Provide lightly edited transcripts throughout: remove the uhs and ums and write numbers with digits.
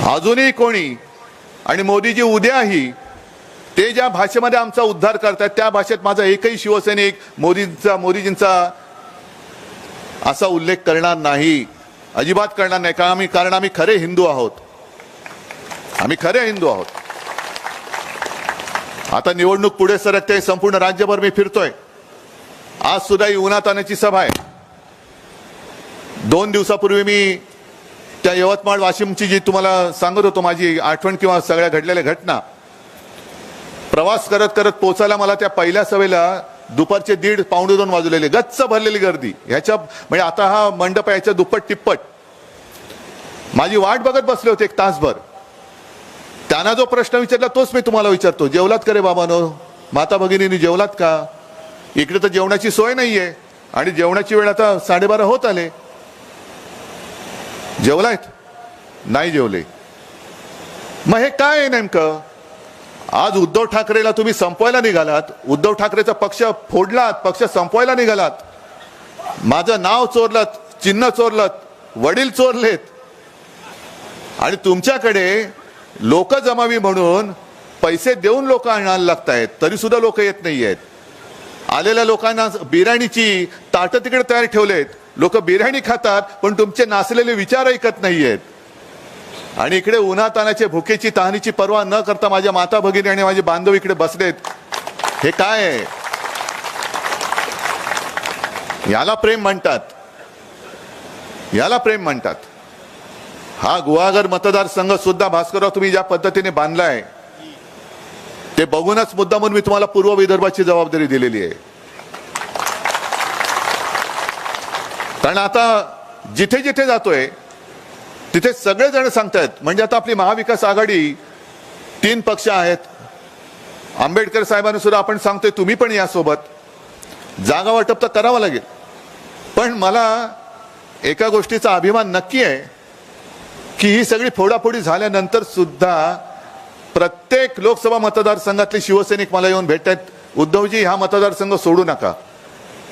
अजूनही कोणी आणि मोदीजी उद्याही ते ज्या भाषेमध्ये आमचा उद्धार करतात त्या भाषेत माझा एकही शिवसैनिक मोदीजींचा असा उल्लेख करणार नाही, अजिबात करणार नाही. कारण आम्ही खरे हिंदू आहोत. आम्ही खरे हिंदू आहोत. आता निवडणूक पुढे सरकते. संपूर्ण राज्यभर मी फिरतोय. आज सुद्धा ही उन्हातान्हाची सभा आहे. 2 दिवसापूर्वी मी त्या यवतमाळ वाशिमची जी तुम्हाला सांगत होतो माझी आठवण किंवा सगळ्या घडलेल्या घटना, प्रवास करत करत पोहोचायला मला त्या पहिल्या सभेला दुपारचे 1:30 पावणे 2 वाजलेले. गच्च भरलेली गर्दी. ह्याच्या म्हणजे आता हा मंडप याच्या दुप्पट तिप्पट. माझी वाट बघत बसले होते 1 तासभर. त्यांना जो प्रश्न विचारला तोच मी तुम्हाला विचारतो. जेवलात का रे बाबांनो, माता भगिनींनी जेवलात का? इकडे तर जेवणाची सोय नाहीये आणि जेवणाची वेळ आता 12:30 होत आले. जेवलायत? नाही जेवले. मग हे काय आहे नेमकं? आज उद्धव ठाकरेला तुम्ही संपवायला निघालात. उद्धव ठाकरेचा पक्ष फोडलात, पक्ष संपवायला निघालात. माझं नाव चोरलत, चिन्ह चोरलत, वडील चोरलेत आणि तुमच्याकडे लोक जमावी म्हणून पैसे देऊन लोक आणायला लागतायत, तरी सुद्धा लोक येत नाहीयेत. आलेल्या लोकांना बिर्याणीची ताटं तिकडे तयार ठेवलेत. लोक बिर्याणी खातात पण तुमचे नासलेले विचार ऐकत नाहीयेत. आणि इकडे उन्हातानाचे भुकेची तहानीची पर्वा न करता माझ्या माता भगिनी आणि माझे बांधव इकडे बसलेत. हे काय आहे? याला प्रेम म्हणतात. याला प्रेम म्हणतात. हा गुहागर मतदारसंघ सुद्धा भास्करराव तुम्ही ज्या पद्धतीने बांधलाय ते बघूनच मुद्दामून मी तुम्हाला पूर्व विदर्भाची जबाबदारी दिलेली आहे. कारण आता जिथे जिथे जातोय तिथे सगळेजण सांगतायत. म्हणजे आता आपली महाविकास आघाडी 3 पक्ष आहेत. आंबेडकर साहेबांना सुद्धा आपण सांगतोय तुम्ही पण या सोबत. जागा वाटप तर करावं लागेल. पण मला एका गोष्टीचा अभिमान नक्की आहे की ही सगळी फोडाफोडी झाल्यानंतर सुद्धा प्रत्येक लोकसभा मतदारसंघातले शिवसैनिक मला येऊन भेटतात. उद्धवजी हा मतदारसंघ सोडू नका,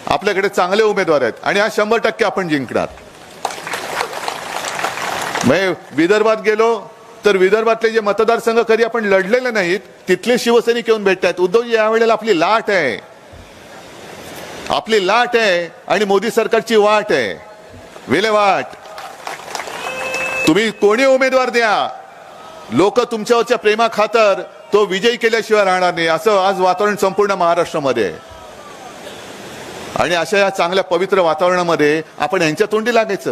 आपल्याकडे चांगले उमेदवार आहेत आणि हा 100% आपण जिंकणार. विदर्भात गेलो तर विदर्भातले जे मतदारसंघ कधी आपण लढलेले नाहीत तिथले शिवसैनिक येऊन भेटतात. उद्धवजी यावेळेला आपली लाट आहे, आपली लाट आहे आणि मोदी सरकारची वाट आहे, विल्हेवाट. तुम्ही कोणी उमेदवार द्या, लोक तुमच्यावरच्या प्रेमा खातर तो विजयी केल्याशिवाय राहणार नाही. असं आज वातावरण संपूर्ण महाराष्ट्रामध्ये आहे. आणि अशा या चांगल्या पवित्र वातावरणामध्ये आपण यांच्या तोंडी लागायचं.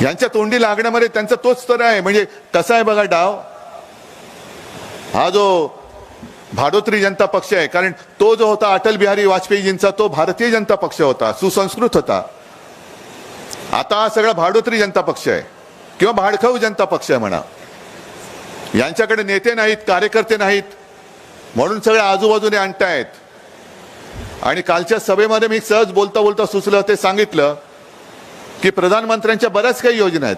यांच्या तोंडी लागण्यामध्ये त्यांचा तोच तर आहे. म्हणजे कसा आहे बघा डाव. हा जो भाडोत्री जनता पक्ष आहे, कारण तो जो होता अटल बिहारी वाजपेयीजींचा तो भारतीय जनता पक्ष होता, सुसंस्कृत होता. आता हा सगळा भाडोत्री जनता पक्ष आहे किंवा भाडखाऊ जनता पक्ष आहे म्हणा. यांच्याकडे नेते नाहीत, कार्यकर्ते नाहीत, म्हणून सगळे आजूबाजूने आणतायत. आणि कालच्या सभेमध्ये मी सहज बोलता बोलता सुचलं ते सांगितलं की प्रधानमंत्र्यांच्या बऱ्याच काही योजना आहेत.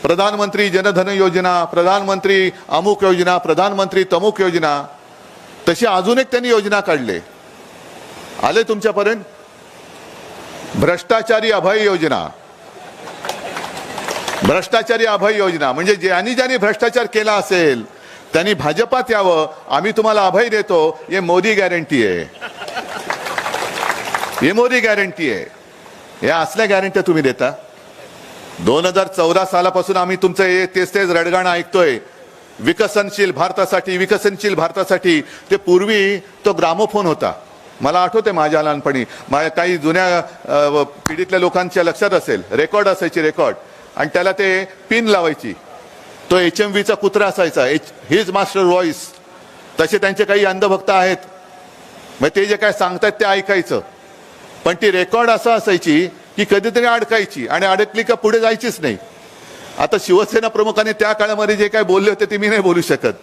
प्रधानमंत्री जनधन योजना, प्रधानमंत्री अमुक योजना, प्रधानमंत्री तमुक योजना. तशी अजून एक त्यांनी योजना काढली. आले तुमच्यापर्यंत? भ्रष्टाचारी अभय योजना. भ्रष्टाचारी अभय योजना म्हणजे ज्यांनी भ्रष्टाचार केला असेल त्यांनी भाजपात यावं, आम्ही तुम्हाला अभय देतो. हे मोदी गॅरंटी आहे. हे मोदी गॅरंटी आहे. या असल्या गॅरंट्या तुम्ही देता. 2014 सालापासून आम्ही तुमचं तेच रडगाणं ऐकतोय. विकसनशील भारतासाठी, विकसनशील भारतासाठी. ते पूर्वी तो ग्रामोफोन होता. मला आठवते माझ्या लहानपणी, माझ्या काही जुन्या पिढीतल्या लोकांच्या लक्षात असेल, रेकॉर्ड असायची, रेकॉर्ड, आणि त्याला ते पिन लावायची. तो HMVचा कुत्रा असायचा, हिज मास्टर व्हॉइस. तसे त्यांचे काही अंधभक्त आहेत. मग ते जे काय सांगतात ते ऐकायचं. पण ती रेकॉर्ड असं असायची की कधीतरी अडकायची आणि अडकली का पुढे जायचीच नाही. आता शिवसेना प्रमुखांनी त्या काळामध्ये जे काय बोलले होते ते मी नाही बोलू शकत.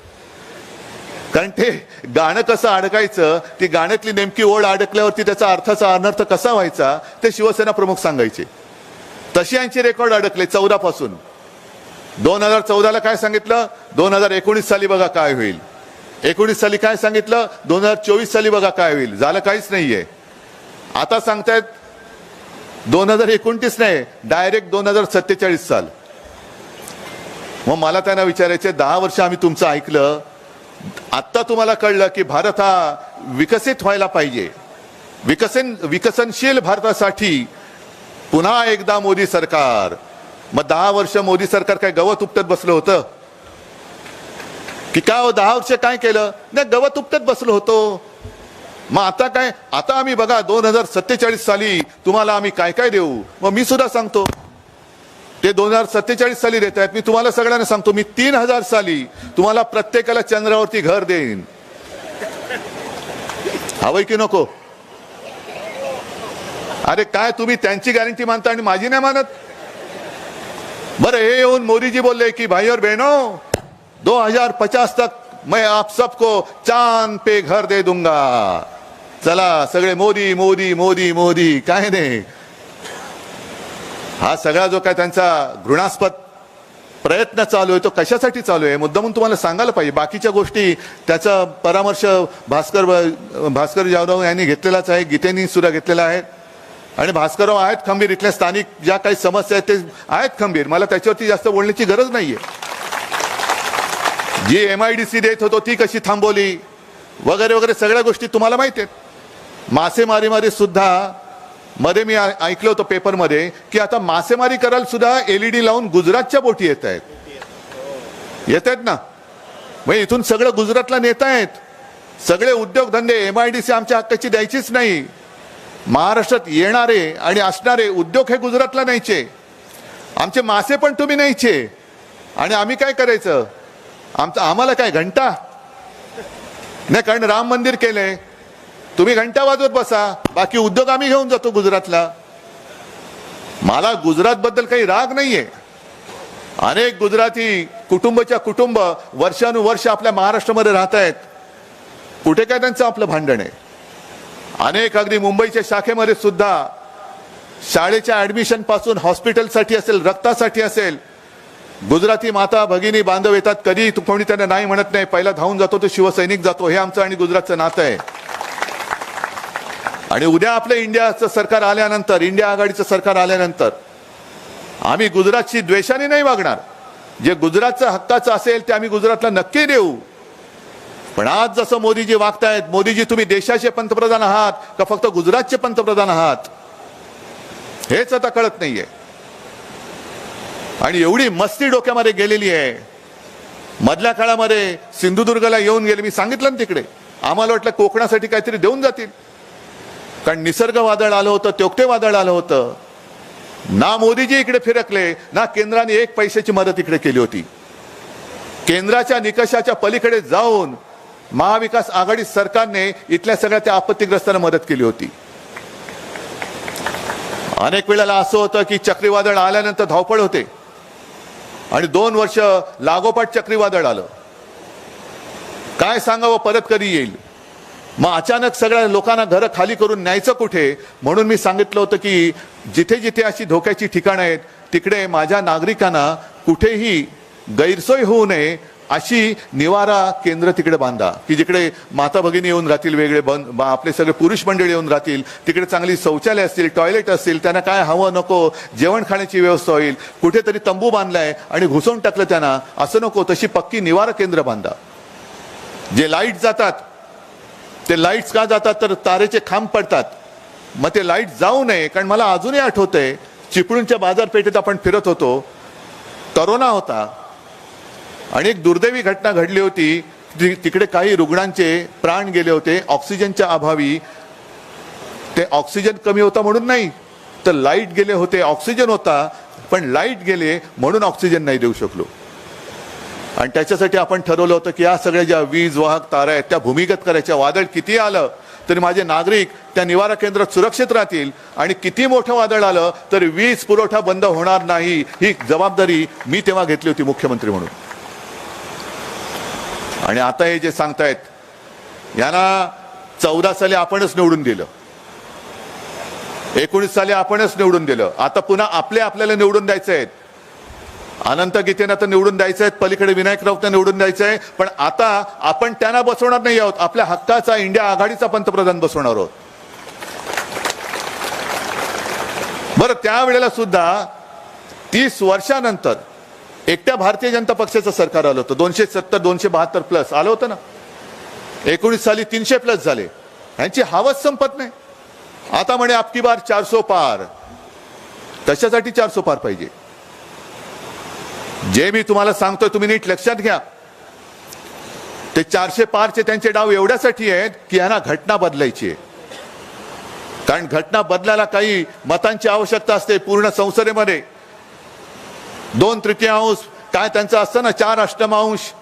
कारण ते गाणं कसं अडकायचं, ती गाण्यातली नेमकी ओळ अडकल्यावरती त्याचा अर्थाचा अनर्थ कसा व्हायचा ते शिवसेना प्रमुख सांगायचे. तशी यांची रेकॉर्ड अडकले 14 पासून. 2014ला काय सांगितलं, 2019 साली बघा काय होईल. 19 साली काय सांगितलं, 2024 साली बघा काय होईल. झालं काहीच नाहीये. आता सांगतायत 2029 नाही, डायरेक्ट 2047 साल. मग मला त्यांना विचारायचे 10 वर्ष आम्ही तुमचं ऐकलं, आता तुम्हाला कळलं की भारत हा विकसित व्हायला पाहिजे, विकसनशील भारतासाठी पुन्हा एकदा मोदी सरकार. मग 10 वर्ष मोदी सरकार काय गवत उपटत बसलं होतं की काय? 10 वर्ष काय केलं? नाही, गवत उपटत बसलो होतो. मग आता काय? आता आम्ही बघा 2047 साली तुम्हाला आम्ही काय काय देऊ. मग मी सुद्धा सांगतो, ते 2047 साली देत आहेत. मी तुम्हाला सगळ्यांना सांगतो, मी 3000 साली तुम्हाला प्रत्येकाला चंद्रावरती घर देईन. हवंय की नको? अरे काय तुम्ही त्यांची गॅरंटी मानता आणि माझी नाही मानत? बरं, हे येऊन मोदीजी बोलले की भाई और बहनों 2050 तक मैं आप सबको चांद पे घर दे दूंगा. चला सगळे मोदी मोदी मोदी मोदी. काय नाही, हा सगळा जो काय त्यांचा घृणास्पद प्रयत्न चालू आहे तो कशासाठी चालू आहे मुद्दामून तुम्हाला सांगायला पाहिजे. बाकीच्या गोष्टी त्याचा परामर्श भास्कर जाधव यांनी घेतलेलाच आहे, गीतेनी सुद्धा घेतलेला आहे. आणि भास्करराव आहेत खंबीर, इथल्या स्थानिक ज्या काही समस्या आहेत ते आहेत खंबीर. मला त्याच्यावरती जास्त बोलण्याची गरज नाहीये. जी MIDC देत होतो ती कशी थांबवली वगैरे वगैरे सगळ्या गोष्टी तुम्हाला माहिती आहेत. मासेमारी सुद्धा मध्ये मी ऐकलं होतं पेपरमध्ये की आता मासेमारी करायला सुद्धा LED लावून गुजरातच्या बोटी येत आहेत ना. मग इथून सगळं गुजरातला नेत आहेत. सगळे उद्योगधंदे MIDC आमच्या हक्काची द्यायचीच नाही. महाराष्ट्रात येणारे आणि असणारे उद्योग हे गुजरातला न्यायचे. आमचे मासे पण तुम्ही न्यायचे. आणि आम्ही काय करायचं? आम्हाला काय घंटा नाही, कारण राम मंदिर केलंय, तुम्ही घंटा वाजवत बसा, बाकी उद्योग आम्ही घेऊन जातो गुजरातला. मला गुजरात बद्दल काही राग नाहीये. अनेक गुजराती कुटुंब वर्षानुवर्ष आपल्या महाराष्ट्रामध्ये राहत आहेत. कुठे काय त्यांचं आपलं भांडण आहे? अनेक अगदी मुंबईच्या शाखेमध्ये सुद्धा शाळेच्या ऍडमिशन पासून हॉस्पिटलसाठी असेल, रक्तासाठी असेल, गुजराती माता भगिनी बांधव येतात. कधी कोणी त्यांना नाही म्हणत नाही. पहिला धावून जातो तो शिवसैनिक जातो. हे आमचं आणि गुजरातचं नातं आहे. आणि उद्या आपलं इंडियाचं सरकार आल्यानंतर, इंडिया आघाडीचं सरकार आल्यानंतर आम्ही गुजरातशी द्वेषाने नाही वागणार. जे गुजरातचं हक्काचं असेल ते आम्ही गुजरातला नक्की देऊ. पण आज जसं मोदीजी वागतायत, मोदीजी तुम्ही देशाचे पंतप्रधान आहात का फक्त गुजरातचे पंतप्रधान आहात हेच आता कळत नाहीये. आणि एवढी मस्ती डोक्यामध्ये गेलेली आहे. मधल्या काळामध्ये सिंधुदुर्गला येऊन गेले, मी सांगितलं ना तिकडे आम्हाला वाटलं कोकणासाठी काहीतरी देऊन जातील, कारण निसर्ग वादळ आलं होतं, त्योक्ते वादळ आलं होतं. ना मोदीजी इकडे फिरकले, ना केंद्राने एक पैशाची मदत इकडे केली होती. केंद्राच्या निकषाच्या पलीकडे जाऊन महाविकास आघाडी सरकारने इथल्या सगळ्या त्या आपत्तीग्रस्तांना मदत केली होती. अनेक वेळेला असं होतं की चक्रीवादळ आल्यानंतर धावपळ होते आणि 2 वर्ष लागोपाठ चक्रीवादळ आलं. काय सांगावं, परत कधी येईल? मग अचानक सगळ्या लोकांना घरं खाली करून न्यायचं कुठे? म्हणून मी सांगितलं होतं की जिथे जिथे अशी धोक्याची ठिकाणं आहेत तिकडे माझ्या नागरिकांना कुठेही गैरसोय होऊ नये अशी निवारा केंद्र तिकडे बांधा, की जिकडे माता भगिनी येऊन राहतील, वेगळे आपले सगळे पुरुष मंडळी येऊन राहतील, तिकडे चांगली शौचालय असतील, टॉयलेट असतील, त्यांना काय हवं नको जेवण खाण्याची व्यवस्था होईल. कुठेतरी तंबू बांधलाय आणि घुसवून टाकलं त्यांना, असं नको. तशी पक्की निवारा केंद्र बांधा. जे लाईट जातात ते लाईट्स का जातात तर तारेचे खांब पडतात. मग ते लाईट जाऊ नये, कारण मला अजूनही आठवतंय चिपळूणच्या बाजारपेठेत आपण फिरत होतो, करोना होता आणि एक दुर्दैवी घटना घडली होती. तिकडे काही रुग्णांचे प्राण गेले होते ऑक्सिजनच्या अभावी. ते ऑक्सिजन कमी होता म्हणून नाही, तर लाईट गेले होते. ऑक्सिजन होता पण लाईट गेले म्हणून ऑक्सिजन नाही देऊ शकलो. आणि त्याच्यासाठी आपण ठरवलं होतं की या सगळ्या ज्या वीज वाहक तारा आहेत त्या भूमिगत करायच्या. वादळ किती आलं तरी माझे नागरिक त्या निवारा केंद्रात सुरक्षित राहतील, आणि किती मोठं वादळ आलं तरी वीज पुरवठा बंद होणार नाही, ही जबाबदारी मी तेव्हा घेतली होती मुख्यमंत्री म्हणून. आणि आता हे जे सांगतायत यांना 14 साली आपणच निवडून दिलं, 19 साली आपणच निवडून दिलं, आता पुन्हा आपल्याला निवडून द्यायचं आहे. अनंत गीतेना तर निवडून द्यायचं आहे, पलीकडे विनायक राऊतला निवडून द्यायचं आहे. पण आता आपण त्यांना बसवणार नाही आहोत, आपल्या हक्काचा इंडिया आघाडीचा पंतप्रधान बसवणार आहोत. बरं, त्यावेळेला सुद्धा 30 वर्षानंतर एकट्या भारतीय जनता पक्षाचं सरकार आलं होतं. 270 272 प्लस आलं होतं ना. 19 साली 300 प्लस झाले. यांची हवस संपत नाही. आता म्हणे आपकी बार 400 पार. कशासाठी 400 पार पाहिजे? जे मी तुम्हाला सांगतोय तुम्ही नीट लक्षात घ्या. ते 400 पारचे त्यांचे डाव एवढ्यासाठी आहेत की यांना घटना बदलायची आहे. कारण घटना बदलायला काही मतांची आवश्यकता असते. पूर्ण संसदेमध्ये 2/3 काय त्यांचं असतं ना, 4/8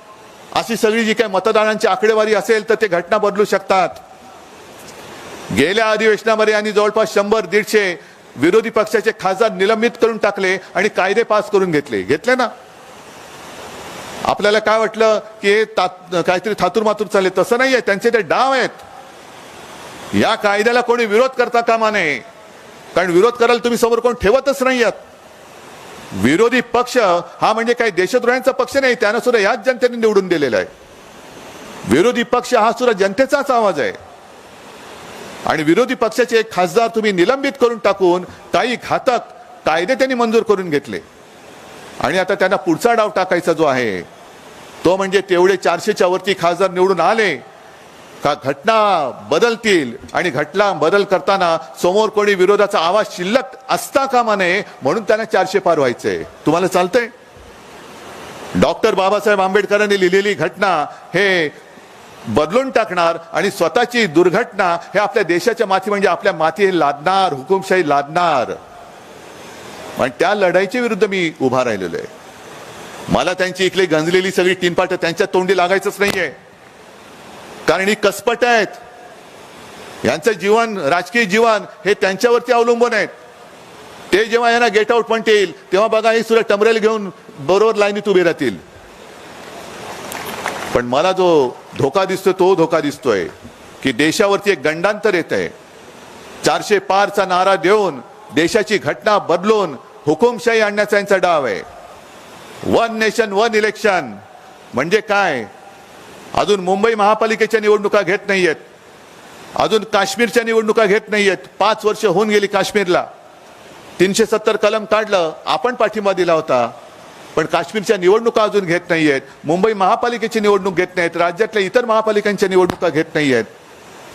अशी सगळी जी काही मतदारांची आकडेवारी असेल तर ते घटना बदलू शकतात. गेल्या अधिवेशनामध्ये यांनी जवळपास 100-150 विरोधी पक्षाचे खासदार निलंबित करून टाकले आणि कायदे पास करून घेतले ना. आपल्याला काय वाटलं की हे काहीतरी थातूर मातूर चालले, तसं नाहीये. त्यांचे ते डाव आहेत. या कायद्याला कोणी विरोध करता कामा नये. कारण विरोध करायला तुम्ही समोर कोण ठेवतच नाही आहात. विरोधी पक्ष हा म्हणजे काही देशद्रोह्यांचा पक्ष नाही. त्यांना सुद्धा याच जनतेने निवडून दिलेला आहे. विरोधी पक्ष हा सुद्धा जनतेचाच आवाज आहे. आणि विरोधी पक्षाचे एक खासदार तुम्ही निलंबित करून टाकून काही घातक कायदे त्यांनी मंजूर करून घेतले. आणि आता त्यांना पुढचा डाव टाकायचा जो आहे तो म्हणजे तेवढे 400च्या वरती खासदार निवडून आले का घटना बदलतील. आणि घटना बदल करताना समोर कोणी विरोधाचा आवाज शिल्लक असता कामा नये म्हणून त्यांना 400 पार व्हायचंय. तुम्हाला चालतंय? डॉक्टर बाबासाहेब आंबेडकरांनी लिहिलेली घटना हे बदलून टाकणार आणि स्वतःची दुर्घटना हे आपल्या देशाच्या माथी म्हणजे आपल्या माथी लादणार, हुकुमशाही लादणार. आणि त्या लढाईच्या विरुद्ध मी उभा राहिलेलो आहे. मला त्यांची इकडे गंजलेली सगळी तीनपाट त्यांच्या तोंडी लागायचंच नाहीये. कारण ही कसपट आहेत. यांचं जीवन, राजकीय जीवन हे त्यांच्यावरती अवलंबून आहेत. ते जेव्हा यांना गेट आउट म्हणतील तेव्हा बघा हे सुद्धा टमरेल घेऊन बरोबर लाईनीत उभे राहतील. पण मला जो धोका दिसतोय तो धोका दिसतोय की देशावरती एक गंडांतर येत आहे. 400 पारचा नारा देऊन देशाची घटना बदलून हुकुमशाही आणण्याचा यांचा डाव आहे. 1 नेशन 1 इलेक्शन म्हणजे काय? अजून मुंबई महापालिकेच्या निवडणुका घेत नाहीयेत. अजून काश्मीरच्या निवडणुका घेत नाहीयेत. 5 वर्ष होऊन गेली काश्मीरला. 370 कलम काढलं, आपण पाठिंबा दिला होता. पण काश्मीरच्या निवडणुका अजून घेत नाहीयेत. मुंबई महापालिकेची निवडणूक घेत नाहीत. राज्यातल्या इतर महापालिकांच्या निवडणुका घेत नाहीयेत.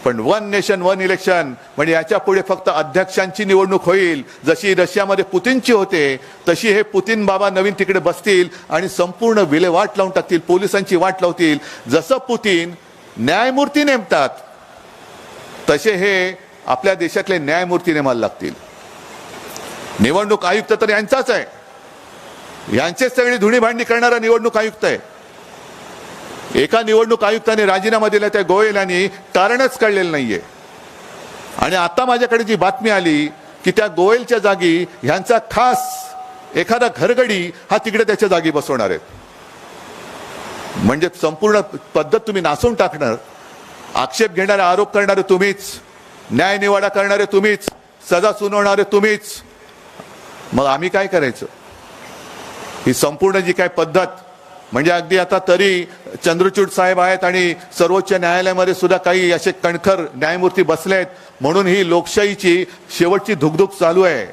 पण 1 नेशन 1 इलेक्शन म्हणजे याच्या पुढे फक्त अध्यक्षांची निवडणूक होईल. जशी रशियामध्ये पुतिनची होते तशी हे पुतिन बाबा नवीन तिकडे बसतील आणि संपूर्ण विल्हेवाट लावून टाकतील, पोलिसांची वाट लावतील. जसं पुतिन न्यायमूर्ती नेमतात तसे हे आपल्या देशातले न्यायमूर्ती नेमायला लागतील. निवडणूक आयुक्त तर यांचाच आहे. यांचेच सगळी धुणी भांडी करणारा निवडणूक आयुक्त आहे. एका निवडणूक आयुक्ताने राजीनामा दिला त्या गोयल यांनी कारणच कळलेलं नाहीये. आणि आता माझ्याकडे जी बातमी आली की त्या गोयलच्या जागी ह्यांचा खास एखादा घरगडी हा तिकडे त्याच्या जागी बसवणार आहेत. म्हणजे संपूर्ण पद्धत तुम्ही नासून टाकणार. आक्षेप घेणारे, आरोप करणारे तुम्हीच, न्याय निवाडा करणारे तुम्हीच, सजा सुनावणारे तुम्हीच. मग आम्ही काय करायचं? ही संपूर्ण जी काय पद्धत म्हणजे अगदी आता तरी चंद्रचूड साहेब आहेत आणि सर्वोच्च न्यायालयामध्ये सुद्धा काही असे कणखर न्यायमूर्ती बसलेत म्हणून ही लोकशाहीची शेवटची धुकधुक चालू आहे.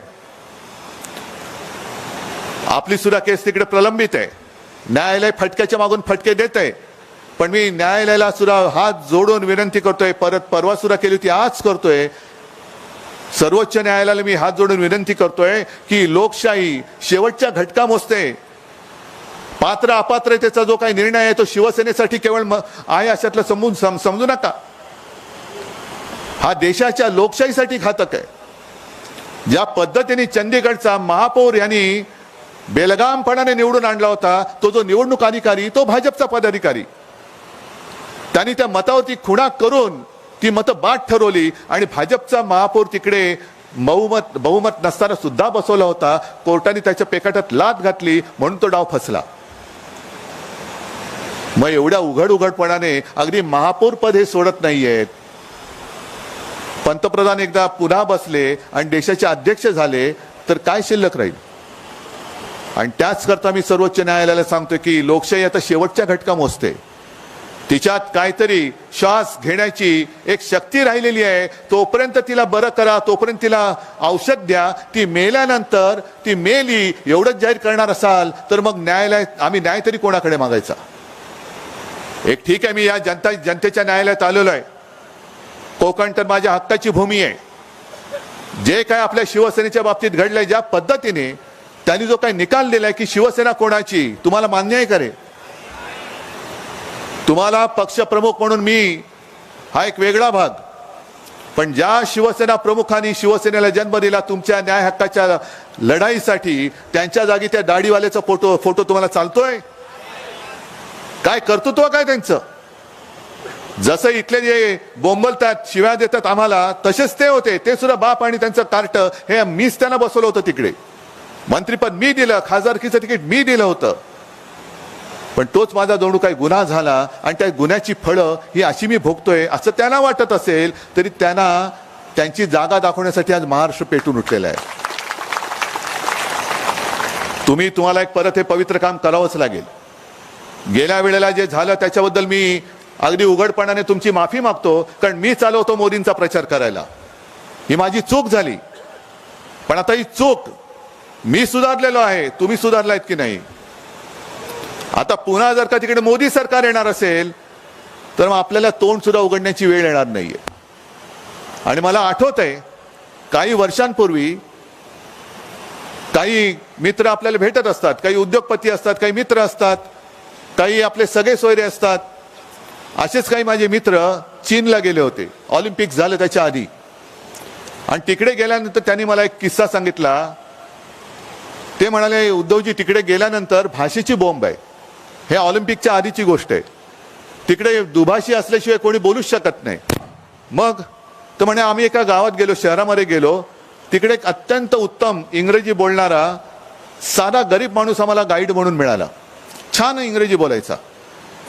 आपली सुद्धा केस तिकडे प्रलंबित आहे. न्यायालय फटक्याच्या मागून फटके देत आहे. पण मी न्यायालयाला सुद्धा हात जोडून विनंती करतोय, परवा सुद्धा केली होती, आज करतोय. सर्वोच्च न्यायालयाला मी हात जोडून विनंती करतोय की लोकशाही शेवटच्या घटका मोजते. पात्र अपात्रतेचा जो काही निर्णय आहे तो शिवसेनेसाठी केवळ आहे अशातलं समजू नका. हा देशाच्या लोकशाहीसाठी घातक आहे. ज्या पद्धतीने चंदीगडचा महापौर यांनी बेलगामपणाने निवडून आणला होता तो जो निवडणूक अधिकारी तो भाजपचा पदाधिकारी. त्यांनी त्या मतावरती खुणा करून ती मतं बाद ठरवली आणि भाजपचा महापौर तिकडे बहुमत नसताना सुद्धा बसवला होता. कोर्टाने त्याच्या पेकाटात लाथ घातली म्हणून तो डाव फसला. मग एवढ्या उघडपणाने अगदी महापौर पद हे सोडत नाहीयेत. पंतप्रधान एकदा पुन्हा बसले आणि देशाचे अध्यक्ष झाले तर काय शिल्लक राहील? आणि त्याच करता मी सर्वोच्च न्यायालयाला सांगतोय की लोकशाही आता शेवटच्या घटका मोजते. तिच्यात काहीतरी श्वास घेण्याची एक शक्ती राहिलेली आहे. तोपर्यंत तिला बरं करा, तोपर्यंत तिला औषध द्या. ती मेल्यानंतर ती मेली एवढंच जाहीर करणार असाल तर मग आम्ही न्याय तरी कोणाकडे मागायचा. एक ठीक आहे, मी या जनतेच्या न्यायालयात आलेलो आहे. कोकण तर माझ्या हक्काची भूमी आहे. जे काय आपल्या शिवसेनेच्या बाबतीत घडलंय, ज्या पद्धतीने त्यांनी जो काही निकाल दिलाय की शिवसेना कोणाची, तुम्हाला मान्य आहे का रे? तुम्हाला पक्षप्रमुख म्हणून मी हा एक वेगळा भाग, पण ज्या शिवसेना प्रमुखांनी शिवसेनेला जन्म दिला तुमच्या न्याय हक्काच्या लढाईसाठी, त्यांच्या जागी त्या दाढीवाल्याचा फोटो तुम्हाला चालतोय? काय कर्तृत्व काय त्यांचं? जसं इथले जे बोंबलतात, शिव्या देतात आम्हाला, तसेच ते होते. ते सुद्धा बाप आणि त्यांचं कार्ट हे मीच त्यांना बसवलं होतं तिकडे. मंत्रीपद मी दिलं, खासदारकीचं तिकीट मी दिलं होतं. पण तोच माझा जणू काही गुन्हा झाला आणि त्या गुन्ह्याची फळं ही अशी मी भोगतोय असं त्यांना वाटत असेल तरी त्यांना त्यांची जागा दाखवण्यासाठी आज महाराष्ट्र पेटून उठलेला आहे. तुम्हाला एक परत हे पवित्र काम करावंच लागेल. गेल्या वेळेला जे झालं त्याच्याबद्दल मी अगदी उघडपणाने तुमची माफी मागतो, कारण मी चालवतो मोदींचा प्रचार करायला. ही माझी चूक झाली, पण आता ही चूक मी सुधारलेलो आहे. तुम्ही सुधारलायत की नाही? आता पुन्हा जर का तिकडे मोदी सरकार येणार असेल तर मग आपल्याला तोंड सुद्धा उघडण्याची वेळ येणार नाहीये. आणि मला आठवत आहे काही वर्षांपूर्वी काही मित्र आपल्याला भेटत असतात, काही उद्योगपती असतात, काही मित्र असतात, काही आपले सगळे सोयरे असतात. असेच काही माझे मित्र चीनला गेले होते ऑलिम्पिक झालं त्याच्या आधी. आणि तिकडे गेल्यानंतर त्यांनी मला एक किस्सा सांगितला. ते म्हणाले, उद्धवजी तिकडे गेल्यानंतर भाषेची बोंब आहे. हे ऑलिम्पिकच्या आधीची गोष्ट आहे. तिकडे दुभाषी असल्याशिवाय कोणी बोलूच शकत नाही. मग तर म्हणे आम्ही एका गावात गेलो, शहरामध्ये गेलो, तिकडे एक अत्यंत उत्तम इंग्रजी बोलणारा साधा गरीब माणूस आम्हाला गाईड म्हणून मिळाला. छान इंग्रजी बोलायचा.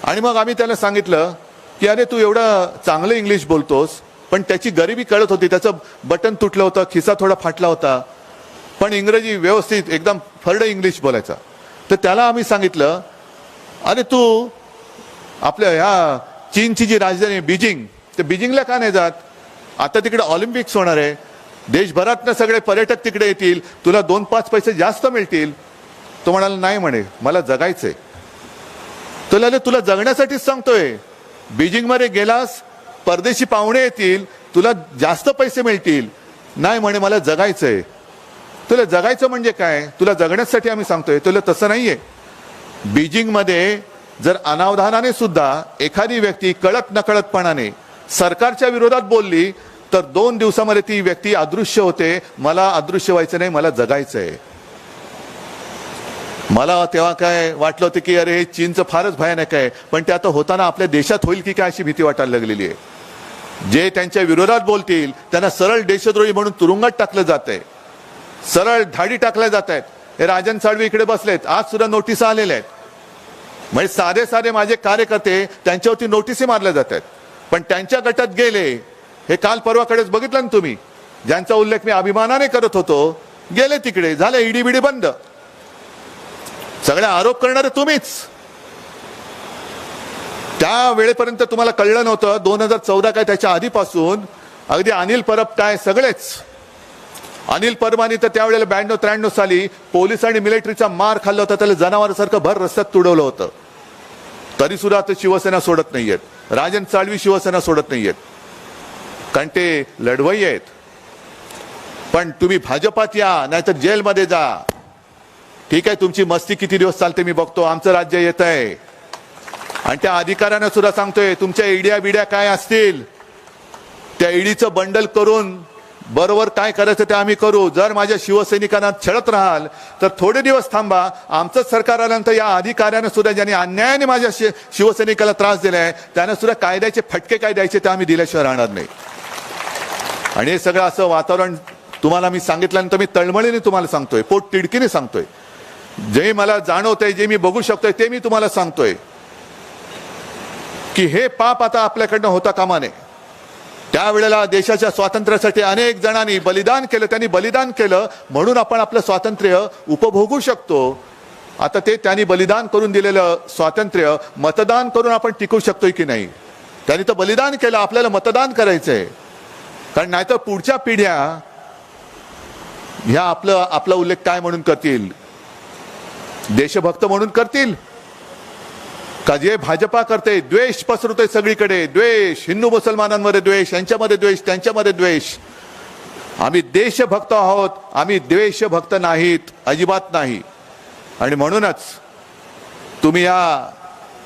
आणि मग आम्ही त्याला सांगितलं की अरे तू एवढं चांगलं इंग्लिश बोलतोस, पण त्याची गरिबी कळत होती. त्याचं बटन तुटलं होतं, खिसा थोडा फाटला होता, पण इंग्रजी व्यवस्थित एकदम फरडं इंग्लिश बोलायचा. तर त्याला आम्ही सांगितलं, अरे तू आपल्या ह्या चीनची जी राजधानी आहे बीजिंग, ते बीजिंगला का नाही जात? आता तिकडे ऑलिम्पिक्स होणार आहे, देशभरातनं सगळे पर्यटक तिकडे येतील, तुला 2-5 पैसे जास्त मिळतील. तो म्हणाला नाही म्हणे, मला जगायचंय. तुला जगण्यासाठीच सांगतोय. बीजिंगमध्ये गेलास, परदेशी पाहुणे येतील, तुला जास्त पैसे मिळतील. नाही म्हणे, मला जगायचंय. तुला जगायचं म्हणजे काय? तुला जगण्यासाठी आम्ही सांगतोय. तुला तसं नाहीये. बीजिंगमध्ये जर अनावधानाने सुद्धा एखादी व्यक्ती कळत नकळतपणाने सरकारच्या विरोधात बोलली तर 2 दिवसामध्ये ती व्यक्ती अदृश्य होते. मला अदृश्य व्हायचं नाही, मला जगायचंय. मला तेव्हा काय वाटलं होतं की अरे हे चीनचं फारच भयानक आहे, पण ते आता होताना आपल्या देशात होईल की काय अशी भीती वाटायला लागलेली आहे. जे त्यांच्या विरोधात बोलतील त्यांना सरळ देशद्रोही म्हणून तुरुंगात टाकलं जात आहे, सरळ धाडी टाकल्या जात आहेत. हे राजन साळवी इकडे बसलेत, आज सुद्धा नोटीस आलेल्या आहेत. म्हणजे साधे साधे माझे कार्यकर्ते त्यांच्यावरती नोटीसी मारल्या जात आहेत. पण त्यांच्या गटात गेले, हे काल परवाकडेच बघितलं ना तुम्ही, ज्यांचा उल्लेख मी अभिमानाने करत होतो, गेले तिकडे, झाले ईडी बिडी बंद. सगळे आरोप करणारे तुम्हीच. त्या वेळेपर्यंत तुम्हाला कळलं नव्हतं. 2014 काय त्याच्या आधीपासून अगदी अनिल परब काय सगळेच. अनिल परबानी तर त्यावेळेला 92-93 साली पोलीस आणि मिलिटरीचा मार खाल्ला होता, त्याला जनावरासारखं भर रस्त्यात तुडवलं होतं. तरी सुद्धा आता शिवसेना सोडत नाहीयेत, राजन साळवी शिवसेना सोडत नाहीयेत, कारण ते लढवई आहेत. पण तुम्ही भाजपात या नाहीतर जेलमध्ये जा. ठीक आहे, तुमची मस्ती किती दिवस चालते मी बघतो. आमचं राज्य येत आहे आणि त्या अधिकाऱ्यांना सुद्धा सांगतोय, तुमच्या ईड्या बिड्या काय असतील त्या ईडीचं बंडल करून बरोबर काय करायचं ते आम्ही करू. जर माझ्या शिवसैनिकांना छळत राहाल तर थोडे दिवस थांबा. आमचंच सरकार आल्यानंतर या अधिकाऱ्यांना सुद्धा, ज्यांनी अन्यायाने माझ्या शिवसैनिकाला त्रास दिलाय, त्यांना सुद्धा कायद्याचे फटके काय द्यायचे ते आम्ही दिल्याशिवाय राहणार नाही. आणि हे सगळं असं वातावरण तुम्हाला मी सांगितल्यानंतर मी तळमळीने तुम्हाला सांगतोय, पोट तिडकीने सांगतोय. जे मला जाणवतंय, जे मी बघू शकतोय ते मी तुम्हाला सांगतोय की हे पाप आता आपल्याकडनं होता कामा नये. त्यावेळेला देशाच्या स्वातंत्र्यासाठी अनेक जणांनी बलिदान केलं, त्यांनी बलिदान केलं म्हणून आपण आपलं स्वातंत्र्य उपभोगू शकतो. आता ते त्यांनी बलिदान करून दिलेलं स्वातंत्र्य मतदान करून आपण टिकवू शकतोय की नाही? त्यांनी तर बलिदान केलं, आपल्याला मतदान करायचंय. कारण नाहीतर पुढच्या पिढ्या ह्या आपला उल्लेख काय म्हणून करतील? देशभक्त म्हणून करतील का? जे भाजपा करते, द्वेष पसरवते सगळीकडे, द्वेष, हिंदू मुसलमानांमध्ये द्वेष, यांच्यामध्ये द्वेष, त्यांच्यामध्ये द्वेष. आम्ही देशभक्त आहोत, आम्ही द्वेषभक्त नाहीत, अजिबात नाही. आणि म्हणूनच तुम्ही या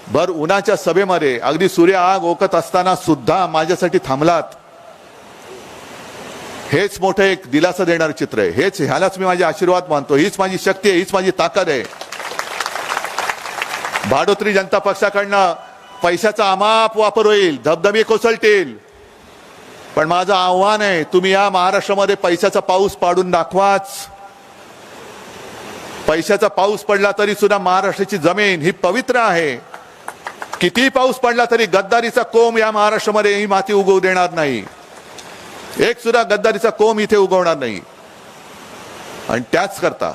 भर उन्हाच्या सभेमध्ये अगदी सूर्य आग ओकत असताना सुद्धा माझ्यासाठी थांबलात. हेच मोठं एक दिलासा देणारं चित्र आहे. ह्यालाच मी माझे आशीर्वाद मानतो. हीच माझी शक्ती आहे, हीच माझी ताकद आहे. भाडोत्री जनता पक्षाकडनं पैशाचा अमाप वापर होईल, धबधबे कोसळतील, पण माझं आव्हान आहे, तुम्ही या महाराष्ट्रामध्ये पैशाचा पाऊस पाडून दाखवाच. पैशाचा पाऊस पडला तरी सुद्धा महाराष्ट्राची जमीन ही पवित्र आहे. किती पाऊस पडला तरी गद्दारीचा कोंब या महाराष्ट्रामध्ये ही माती उगवू देणार नाही. एक सुद्धा गद्दारीचा कोंब इथे उगवणार नाही. आणि त्याच करता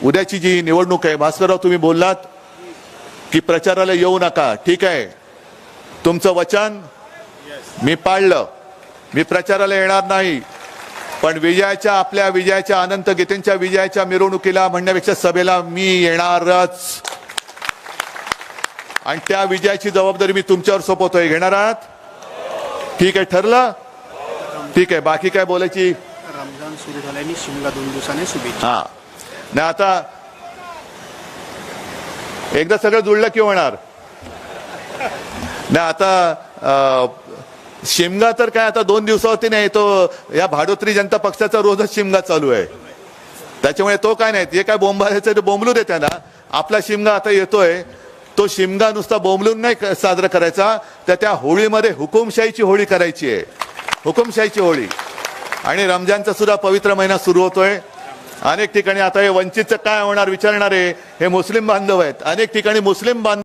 उद्याची जी निवडणूक आहे, भास्करराव तुम्ही बोललात की प्रचाराला येऊ नका. ठीक आहे, तुमचं वचन मी पाळलं, मी प्रचाराला येणार नाही. पण आपल्या विजयाच्या, अनंत गीतेंच्या विजयाच्या मिरवणुकीला म्हणण्यापेक्षा सभेला मी येणारच. आणि त्या विजयाची जबाबदारी मी तुमच्यावर सोपवतोय. घेणार आहात? ठीक आहे, ठरलं? ठीक आहे. बाकी काय बोलायची? रमजान सुरू झाल्याने शिमला 2 दिवसाने शुभेच्छा. हा, नाही आता एकदा सगळं जुळलं की होणार नाही. आता शिमगा तर काय आता 2 दिवसावरती नाही, तो या भाडोत्री जनता पक्षाचा रोजच शिमगा चालू आहे. त्याच्यामुळे तो काय नाही, ते काय बोंबायचं ते बोंबलू दे त्यांना. आपला शिमगा आता येतोय, तो शिमगा नुसता बोंबलून नाही साजरा करायचा, तर त्या होळीमध्ये हुकुमशाहीची होळी करायची आहे, हुकुमशाहीची होळी. आणि रमजानचा सुद्धा पवित्र महिना सुरू होतोय. अनेक ठिकाणी आता हे वंचितचं काय होणार विचारणारे हे मुस्लिम बांधव आहेत. अनेक ठिकाणी मुस्लिम बांधव